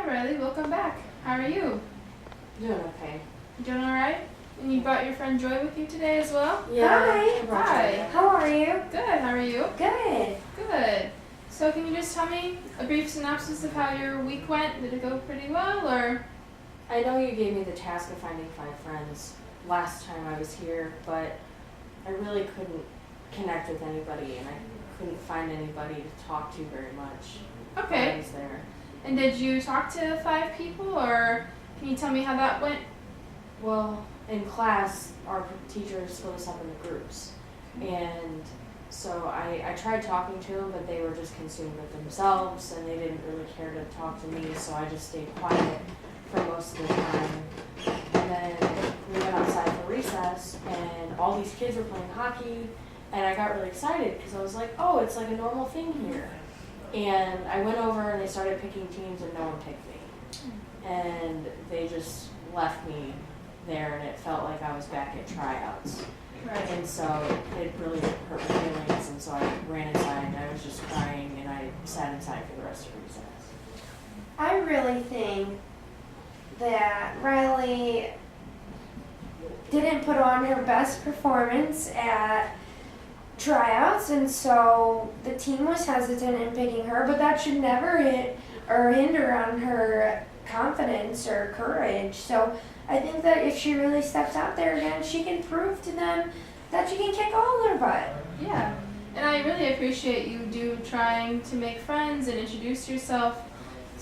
Hi Riley, welcome back. How are you? Doing okay. You doing alright? And you brought your friend Joy with you today as well? Yeah. Hi. Hi. How are you? Good, how are you? Good. Good. So can you just tell me a brief synopsis of how your week went? Did it go pretty well or? I know you gave me the task of finding 5 friends last time I was here, but I really couldn't connect with anybody and I couldn't find anybody to talk to very much while I Okay. was there. And did you talk to 5 people or can you tell me how that went? Well, in class, our teachers split us up into groups. And so I tried talking to them, but they were just consumed with themselves and they didn't really care to talk to me, so I just stayed quiet for most of the time. And then we went outside for recess and all these kids were playing hockey and I got really excited because I was like, oh, it's like a normal thing here. And I went over and they started picking teams and no one picked me. And they just left me there and it felt like I was back at tryouts. Right. And so it really hurt my feelings and so I ran inside and I was just crying and I sat inside for the rest of recess. I really think that Riley didn't put on her best performance at tryouts, and so the team was hesitant in picking her, but that should never hit or hinder on her confidence or courage. So I think that if she really steps out there again, she can prove to them that she can kick all their butt. Yeah. And I really appreciate you trying to make friends and introduce yourself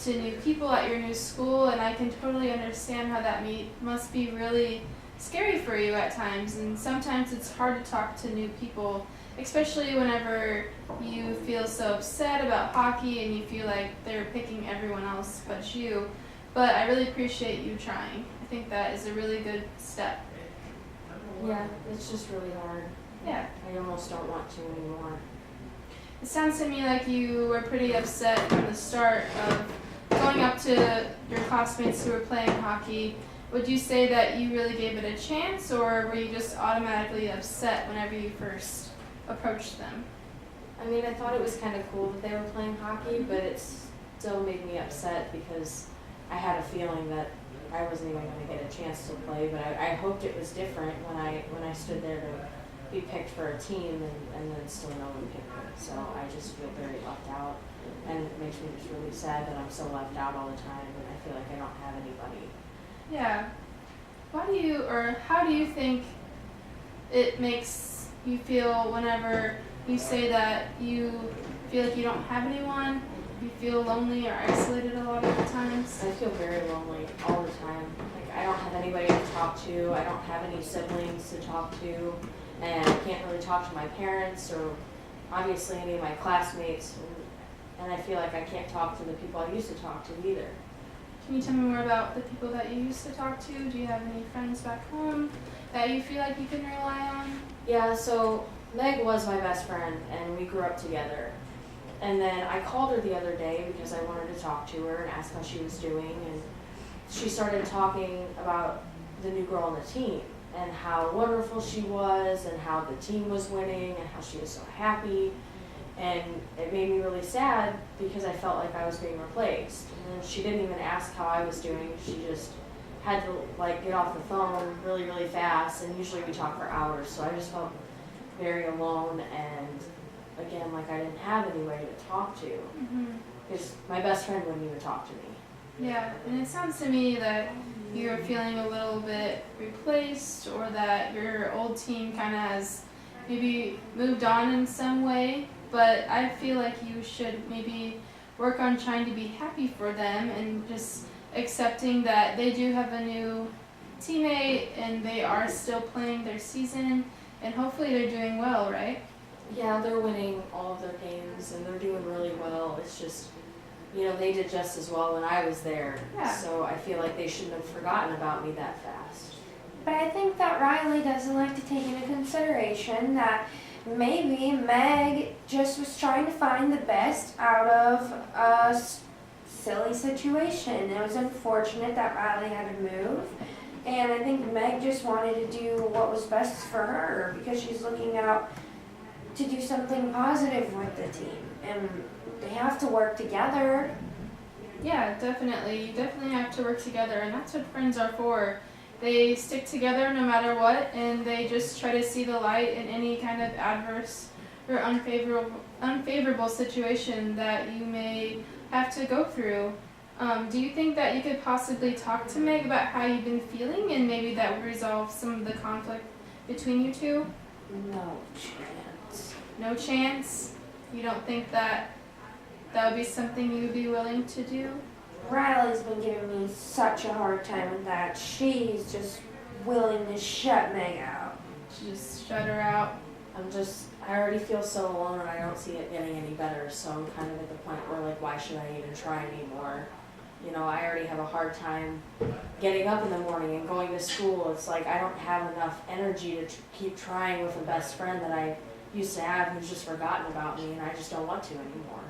to new people at your new school, and I can totally understand how that must be really scary for you at times, and sometimes it's hard to talk to new people, especially whenever you feel so upset about hockey and you feel like they're picking everyone else but you. But I really appreciate you trying. I think that is a really good step. Yeah, it's just really hard. Yeah. I almost don't want to anymore. It sounds to me like you were pretty upset from the start of going up to your classmates who were playing hockey. Would you say that you really gave it a chance, or were you just automatically upset whenever you first approached them? I mean, I thought it was kind of cool that they were playing hockey, but it still made me upset because I had a feeling that I wasn't even going to get a chance to play, but I hoped it was different when I stood there to be picked for a team and then still no one picked me. So I just feel very left out, and it makes me just really sad that I'm so left out all the time and I feel like I don't have anybody. Yeah. How do you think it makes you feel whenever you say that you feel like you don't have anyone? You feel lonely or isolated a lot of the times? I feel very lonely all the time. Like I don't have anybody to talk to. I don't have any siblings to talk to, and I can't really talk to my parents or obviously any of my classmates. And I feel like I can't talk to the people I used to talk to either. Can you tell me more about the people that you used to talk to? Do you have any friends back home that you feel like you can rely on? Yeah, so Meg was my best friend, and we grew up together. And then I called her the other day because I wanted to talk to her and ask how she was doing. And she started talking about the new girl on the team and how wonderful she was and how the team was winning and how she was so happy. And it made me really sad because I felt like I was being replaced. And she didn't even ask how I was doing. She just had to like get off the phone really, really fast. And usually we talk for hours. So I just felt very alone and again, like I didn't have anybody to talk to. Mm-hmm. Because my best friend wouldn't even talk to me. Yeah, and it sounds to me that you're feeling a little bit replaced, or that your old team kind of has maybe moved on in some way. But I feel like you should maybe work on trying to be happy for them and just accepting that they do have a new teammate and they are still playing their season and hopefully they're doing well, right? Yeah, they're winning all of their games and they're doing really well. It's just, they did just as well when I was there. Yeah. So I feel like they shouldn't have forgotten about me that fast. But I think that Riley doesn't like to take into consideration that maybe Meg just was trying to find the best out of a silly situation. It was unfortunate that Riley had to move, and I think Meg just wanted to do what was best for her because she's looking out to do something positive with the team, and they have to work together. Yeah, definitely. You definitely have to work together, and that's what friends are for. They stick together no matter what, and they just try to see the light in any kind of adverse or unfavorable situation that you may have to go through. Do you think that you could possibly talk to Meg about how you've been feeling, and maybe that would resolve some of the conflict between you two? No chance. No chance? You don't think that that would be something you would be willing to do? Riley's been giving me such a hard time with that. She's just willing to shut Meg out. Just shut her out. I already feel so alone and I don't see it getting any better, so I'm kind of at the point where like, why should I even try anymore? You know, I already have a hard time getting up in the morning and going to school. It's like I don't have enough energy to keep trying with a best friend that I used to have who's just forgotten about me, and I just don't want to anymore.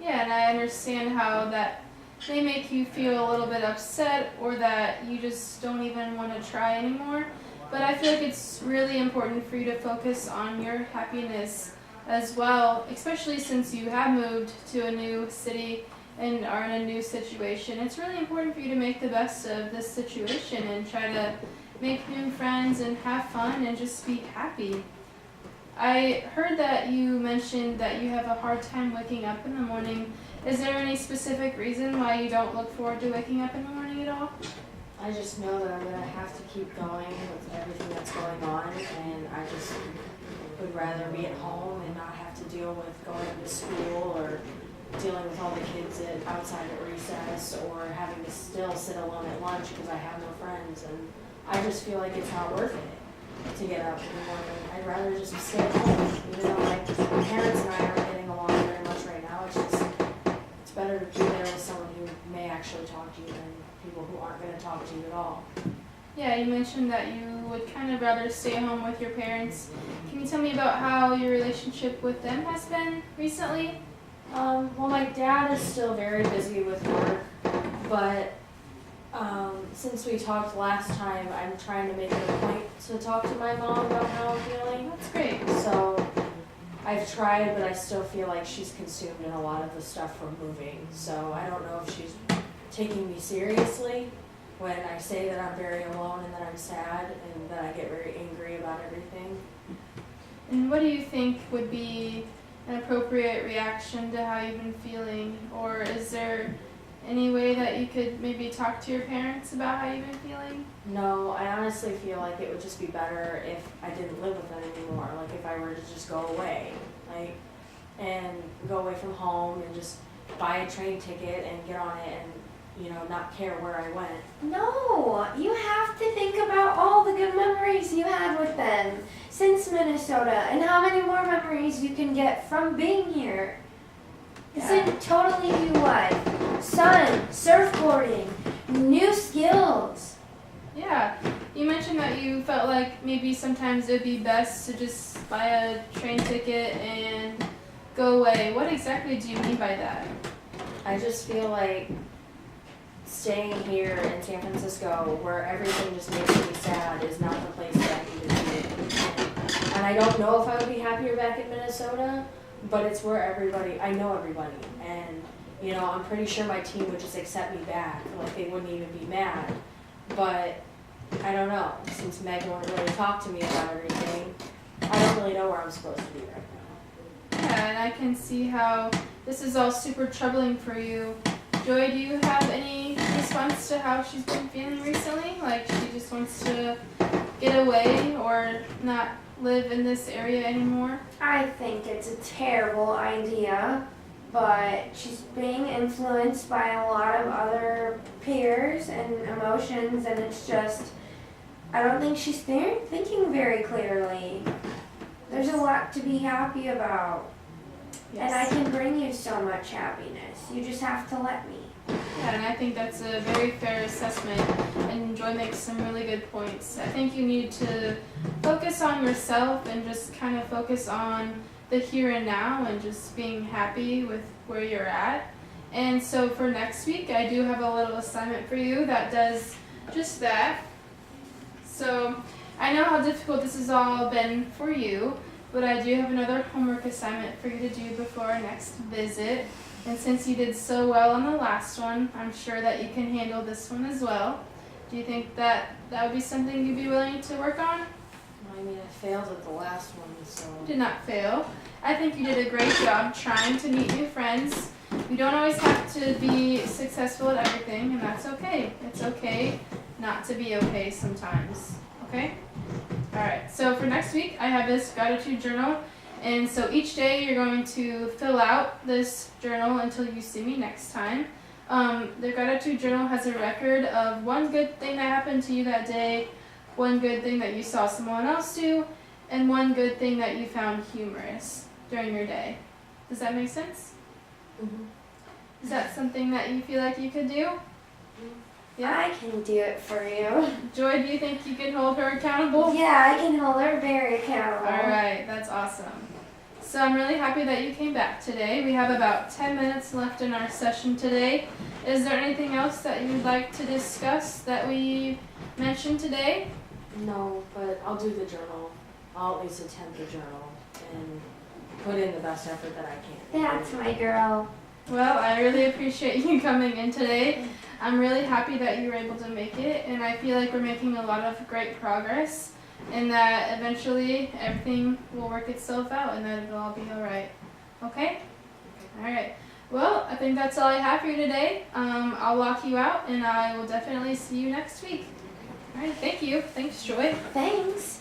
Yeah, and I understand how that may make you feel a little bit upset or that you just don't even want to try anymore. But I feel like it's really important for you to focus on your happiness as well, especially since you have moved to a new city and are in a new situation. It's really important for you to make the best of this situation and try to make new friends and have fun and just be happy. I heard that you mentioned that you have a hard time waking up in the morning. Is there any specific reason why you don't look forward to waking up in the morning at all? I just know that I'm going to have to keep going with everything that's going on, and I just would rather be at home and not have to deal with going to school or dealing with all the kids outside at recess or having to still sit alone at lunch because I have no friends, and I just feel like it's not worth it to get up in the morning. I'd rather just stay at home, even though my parents and I aren't getting along very much right now. It's better to be there with someone who may actually talk to you than people who aren't going to talk to you at all. Yeah, you mentioned that you would kind of rather stay home with your parents. Can you tell me about how your relationship with them has been recently? Well, my dad is still very busy with work, but since we talked last time, I'm trying to make it a point to talk to my mom about how I'm feeling. That's great. So I've tried, but I still feel like she's consumed in a lot of the stuff from moving. So I don't know if she's taking me seriously when I say that I'm very alone and that I'm sad and that I get very angry about everything. And what do you think would be an appropriate reaction to how you've been feeling? Or is there any way that you could maybe talk to your parents about how you've been feeling? No, I honestly feel like it would just be better if I didn't live with them anymore. Like if I were to just go away, and go away from home and just buy a train ticket and get on it and, not care where I went. No, you have to think about all the good memories you had with them since Minnesota and how many more memories you can get from being here. It's a totally new life. Sun, surfboarding, new skills. Yeah, you mentioned that you felt like maybe sometimes it would be best to just buy a train ticket and go away. What exactly do you mean by that? I just feel like staying here in San Francisco, where everything just makes me sad, is not the place that I need to be. And I don't know if I would be happier back in Minnesota, but it's where I know everybody. And, I'm pretty sure my team would just accept me back. Like, they wouldn't even be mad. But I don't know. Since Meg won't really talk to me about everything, I don't really know where I'm supposed to be right now. Yeah, and I can see how this is all super troubling for you. Joy, do you have any response to how she's been feeling recently? Like she just wants to get away or not live in this area anymore? I think it's a terrible idea, but she's being influenced by a lot of other peers and emotions, and it's just, I don't think she's thinking very clearly. There's a lot to be happy about. Yes. And I can bring you so much happiness. You just have to let me. Yeah, and I think that's a very fair assessment, and Joy makes some really good points. I think you need to focus on yourself and just kind of focus on the here and now and just being happy with where you're at. And so for next week, I do have a little assignment for you that does just that. So I know how difficult this has all been for you, but I do have another homework assignment for you to do before our next visit. And since you did so well on the last one, I'm sure that you can handle this one as well. Do you think that that would be something you'd be willing to work on? I mean, I failed at the last one, so. You did not fail. I think you did a great job trying to meet new friends. You don't always have to be successful at everything, and that's okay. It's okay not to be okay sometimes. Okay? Alright, so for next week, I have this gratitude journal. And so each day you're going to fill out this journal until you see me next time. The gratitude journal has a record of one good thing that happened to you that day, one good thing that you saw someone else do, and one good thing that you found humorous during your day. Does that make sense? Mhm. Is that something that you feel like you could do? Yeah? I can do it for you. Joy, do you think you can hold her accountable? Yeah, I can hold her very accountable. Alright, that's awesome. So I'm really happy that you came back today. We have about 10 minutes left in our session today. Is there anything else that you'd like to discuss that we mentioned today? No, but I'll do the journal. I'll at least attempt the journal and put in the best effort that I can. That's my girl. Well, I really appreciate you coming in today. I'm really happy that you were able to make it, and I feel like we're making a lot of great progress, and that eventually everything will work itself out and that it'll all be alright. Okay? Alright. Well, I think that's all I have for you today. I'll lock you out, and I will definitely see you next week. Alright, thank you. Thanks, Joy. Thanks.